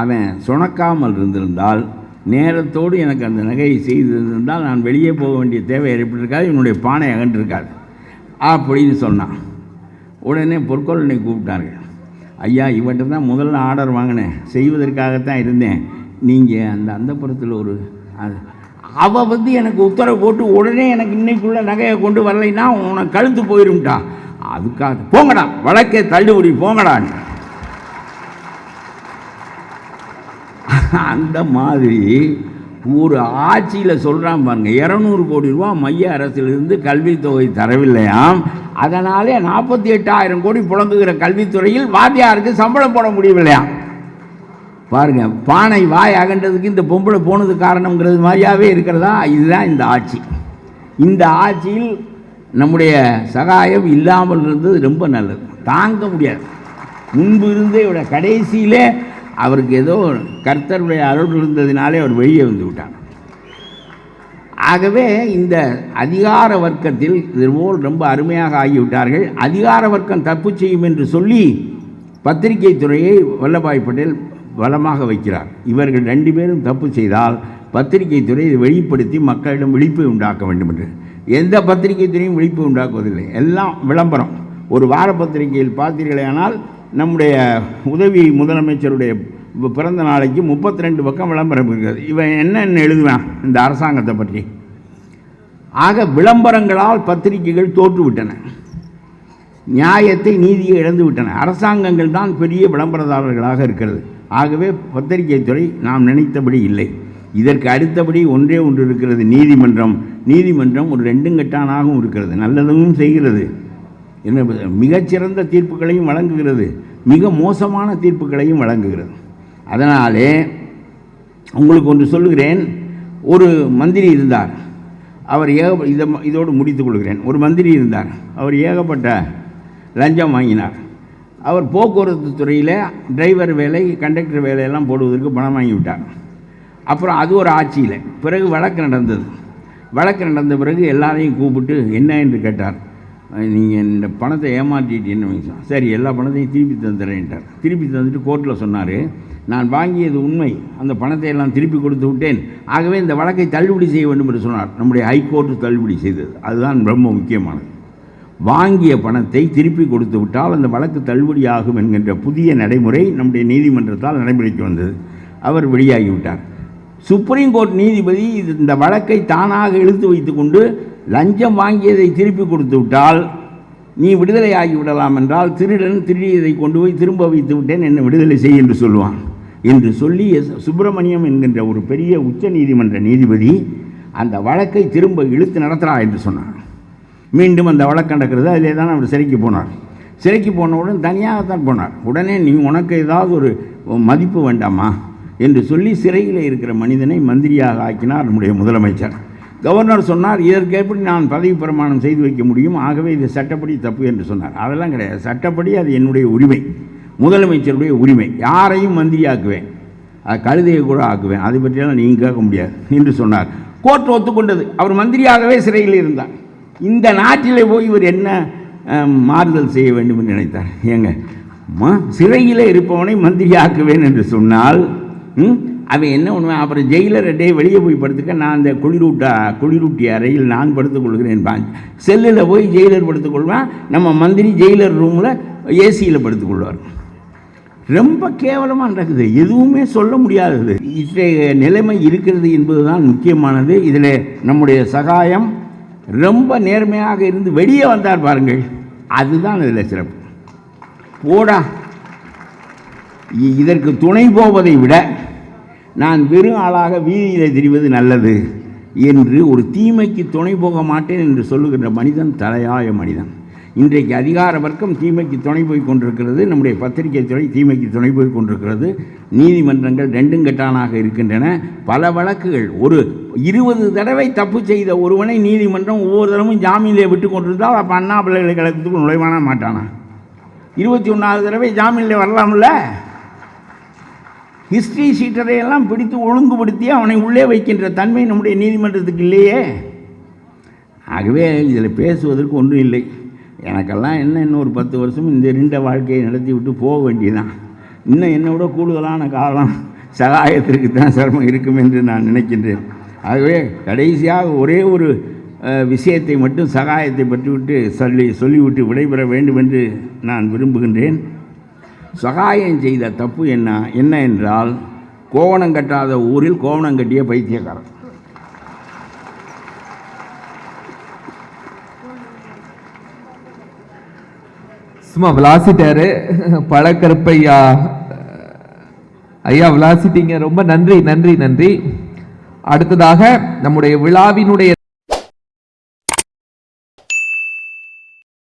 அவன் சுணக்காமல் இருந்திருந்தால், நேரத்தோடு எனக்கு அந்த நகையை செய்திருந்தால் நான் வெளியே போக வேண்டிய தேவை ஏற்பட்டிருக்காது, என்னுடைய பானை அகன்றிருக்காது அப்படின்னு சொன்னான். உடனே பொற்கொள்ளனை கூப்பிட்டார்கள். ஐயா, இவன்கிட்ட தான் முதல்ல ஆர்டர் வாங்கினேன், செய்வதற்காகத்தான் இருந்தேன். நீங்கள் அந்த அந்தப்புறத்தில் ஒரு அவள் எனக்கு உத்தரவு போட்டு உடனே எனக்கு இன்னைக்குள்ள நகையை கொண்டு வரலைன்னா உனக்கு கழுத்து போயிரும்ட்டா. அதுக்காக போங்கடா, வழக்கே தள்ளுபடி போங்கடான். அந்த மாதிரி ஒரு ஆட்சியில் சொல்கிறான் பாருங்க, 200 கோடி ரூபா மைய அரசிலிருந்து கல்வித்தொகை தரவில்லையாம். அதனாலே 48,000 கோடி புழங்குகிற கல்வித்துறையில் வாத்தியாருக்கு சம்பளம் போட முடியவில்லையாம். பாருங்க, பானை வாய் அகன்றதுக்கு இந்த பொம்பளை போனது காரணங்கிறது மாதிரியாகவே இருக்கிறதா? இதுதான் இந்த ஆட்சி. இந்த ஆட்சியில் நம்முடைய சகாயம் இல்லாமல் இருந்தது ரொம்ப நல்லது. தாங்க முடியாது. முன்பு இருந்தே விட கடைசியிலே அவருக்கு ஏதோ கர்த்தருடைய அருள் இருந்ததினாலே அவர் வெளியே வந்து விட்டார். ஆகவே இந்த அதிகார வர்க்கத்தில் இதுபோல் ரொம்ப அருமையாக ஆகிவிட்டார்கள். அதிகார வர்க்கம் தப்பு செய்யும் என்று சொல்லி பத்திரிகை துறையை வல்லபாய் பட்டேல் வளமாக வைக்கிறார். இவர்கள் 2 பேரும் தப்பு செய்தால் பத்திரிகை துறை இதை வெளிப்படுத்தி மக்களிடம் விழிப்பை உண்டாக்க வேண்டும் என்று. எந்த பத்திரிகை துறையும் விழிப்பு உண்டாக்குவதில்லை, எல்லாம் விளம்பரம். ஒரு வார பத்திரிகையில் பார்த்தீர்களேனால் நம்முடைய உதவி முதலமைச்சருடைய பிறந்த நாளைக்கு 32 பக்கம் விளம்பரம் இருக்கிறது. இவன் என்ன எழுதுவான் இந்த அரசாங்கத்தை பற்றி? ஆக விளம்பரங்களால் பத்திரிகைகள் தோற்றுவிட்டன, நியாயத்தை நீதியை இழந்து விட்டன. அரசாங்கங்கள் தான் பெரிய விளம்பரதாரர்களாக இருக்கிறது. ஆகவே பத்திரிகை துறை நாம் நினைத்தபடி இல்லை. இதற்கு அடுத்தபடி ஒன்றே ஒன்று இருக்கிறது, நீதிமன்றம். நீதிமன்றம் ஒரு ரெண்டுங்கட்டானாகவும் இருக்கிறது, நல்லதும் செய்கிறது, என்ன மிகச்சிறந்த தீர்ப்புகளையும் வழங்குகிறது, மிக மோசமான தீர்ப்புகளையும் வழங்குகிறது. அதனாலே உங்களுக்கு ஒன்று சொல்லுகிறேன். ஒரு மந்திரி இருந்தார், அவர் இதோடு முடித்துக் கொள்கிறேன். ஒரு மந்திரி இருந்தார், அவர் ஏகப்பட்ட லஞ்சம் வாங்கினார். அவர் போக்குவரத்து துறையில் டிரைவர் வேலை, கண்டக்டர் வேலையெல்லாம் போடுவதற்கு பணம் வாங்கிவிட்டார். அப்புறம் அது ஒரு ஆட்சியில். பிறகு வழக்கு நடந்தது. வழக்கு நடந்த பிறகு எல்லாரையும் கூப்பிட்டு என்ன என்று கேட்டார். நீங்கள் இந்த பணத்தை ஏமாற்றிட்டீன்னு. சரி, எல்லா பணத்தையும் திருப்பி தந்துடுறேன்ட்டார். திருப்பி தந்துட்டு கோர்ட்டில் சொன்னார், நான் வாங்கியது உண்மை, அந்த பணத்தை எல்லாம் திருப்பி கொடுத்து விட்டேன், ஆகவே இந்த வழக்கை தள்ளுபடி செய்ய வேண்டும் என்று சொன்னார். நம்முடைய ஹைகோர்ட்டு தள்ளுபடி செய்தது. அதுதான் ரொம்ப முக்கியமானது. வாங்கிய பணத்தை திருப்பி கொடுத்து விட்டால் அந்த வழக்கு தள்ளுபடி ஆகும் என்கின்ற புதிய நடைமுறை நம்முடைய நீதிமன்றத்தால் நடைமுறைக்கு வந்தது. அவர் வெளியாகிவிட்டார். சுப்ரீம் கோர்ட் நீதிபதி இந்த வழக்கை தானாக இழுத்து வைத்து கொண்டு லஞ்சம் வாங்கியதை திருப்பி கொடுத்து விட்டால் நீ விடுதலை ஆகிவிடலாம் என்றால், திருடன் திருடியதை கொண்டு போய் திரும்ப வைத்து விட்டேன், என்ன விடுதலை செய் என்று சொல்லுவான் என்று சொல்லி சுப்பிரமணியம் என்கின்ற ஒரு பெரிய உச்ச நீதிமன்ற நீதிபதி அந்த வழக்கை திரும்ப இழுத்து நடத்துகிறா என்று சொன்னார். மீண்டும் அந்த வழக்கு நடக்கிறது. அதிலே தான் அவர் சிறைக்கு போனார். சிறைக்கு போனவுடன் தனியாகத்தான் போனார். உடனே நீ உனக்கு ஏதாவது ஒரு மதிப்பு வேண்டாமா என்று சொல்லி சிறையில் இருக்கிற மனிதனை மந்திரியாக ஆக்கினார் நம்முடைய முதலமைச்சர். கவர்னர் சொன்னார், இதற்கு எப்படி நான் பதவி பிரமாணம் செய்து வைக்க முடியும், ஆகவே இது சட்டப்படி தப்பு என்று சொன்னார். அதெல்லாம் கிடையாது, சட்டப்படி அது என்னுடைய உரிமை, முதலமைச்சருடைய உரிமை. யாரையும் மந்திரி ஆக்குவேன், அது கழுதையை கூட ஆக்குவேன், அதை பற்றியெல்லாம் நீங்கள் கேட்க முடியாது என்று சொன்னார். கோர்ட் ஒத்துக்கொண்டது. அவர் மந்திரியாகவே சிறையில் இருந்தார். இந்த நாட்டிலே போய் இவர் என்ன மாறுதல் செய்ய வேண்டும் என்று நினைத்தார்? ஏங்க, சிறையில் இருப்பவனை மந்திரி ஆக்குவேன் என்று சொன்னால் அவன் என்ன பண்ணுவேன்? அப்புறம் ஜெயிலர் டே வெளியே போய் படுத்துக்க, நான் அந்த குளிரூட்டி அறையில் நான் படுத்துக்கொள்கிறேன். செல்லில் போய் ஜெயிலர் படுத்துக்கொள்வேன், நம்ம மந்திரி ஜெயிலர் ரூமில் ஏசியில் படுத்துக்கொள்வார். ரொம்ப கேவலமாக நடக்குது, எதுவுமே சொல்ல முடியாதது. இன்றைய நிலைமை இருக்கிறது என்பது தான் முக்கியமானது. இதில் நம்முடைய சகாயம் ரொம்ப நேர்மையாக இருந்து வெளியே வந்தார் பாருங்கள், அதுதான் இதில் சிறப்பு. போடா, இதற்கு துணை போவதை விட நான் வெறும் ஆளாக வீதியில் தெரிவது நல்லது என்று ஒரு தீமைக்கு துணை போக மாட்டேன் என்று சொல்லுகின்ற மனிதன் தலையாய மனிதன். இன்றைக்கு அதிகார வர்க்கம் தீமைக்கு துணை போய் கொண்டிருக்கிறது, நம்முடைய பத்திரிகை துறை தீமைக்கு துணை போய் கொண்டிருக்கிறது, நீதிமன்றங்கள் ரெண்டுங்கட்டானாக இருக்கின்றன. பல வழக்குகள், ஒரு 20 தடவை தப்பு செய்த ஒருவனை நீதிமன்றம் ஒவ்வொரு தடவையும் ஜாமீனிலே விட்டு கொண்டிருந்தால் அப்போ அண்ணா பல்கலைக்கழகத்துக்கு நுழைவானா மாட்டானா? 21வது தடவை ஜாமீனில் வரலாம்ல? ஹிஸ்ட்ரி ஷீட்டரையெல்லாம் பிடித்து ஒழுங்குபடுத்தி அவனை உள்ளே வைக்கின்ற தன்மை நம்முடைய நீதிமன்றத்துக்கு இல்லையே. ஆகவே இதில் பேசுவதற்கு ஒன்றும் இல்லை. எனக்கெல்லாம் இன்னும் ஒரு 10 வருஷம் இந்த 2 வாழ்க்கையை நடத்தி விட்டு போக வேண்டியதுதான். இன்னும் என்னை விட கூடுதலான காலம் சகாயத்திற்கு தான் சிரமம் இருக்கும் என்று நான் நினைக்கின்றேன். ஆகவே கடைசியாக ஒரே ஒரு விஷயத்தை மட்டும் சகாயத்தை பற்றிவிட்டு சொல்லிவிட்டு விடைபெற வேண்டும் என்று நான் விரும்புகின்றேன். சகாயம் செய்த தப்பு என்ன என்றால், கோவணம் கட்டாத ஊரில் கோவணம் கட்டிய பைத்தியக்காரன். சும்மா விளாசிட்டாரு பழக்கருப்பையா. ஐயா விளாசிட்டீங்க, ரொம்ப நன்றி நன்றி நன்றி. அடுத்ததாக நம்முடைய விழாவினுடைய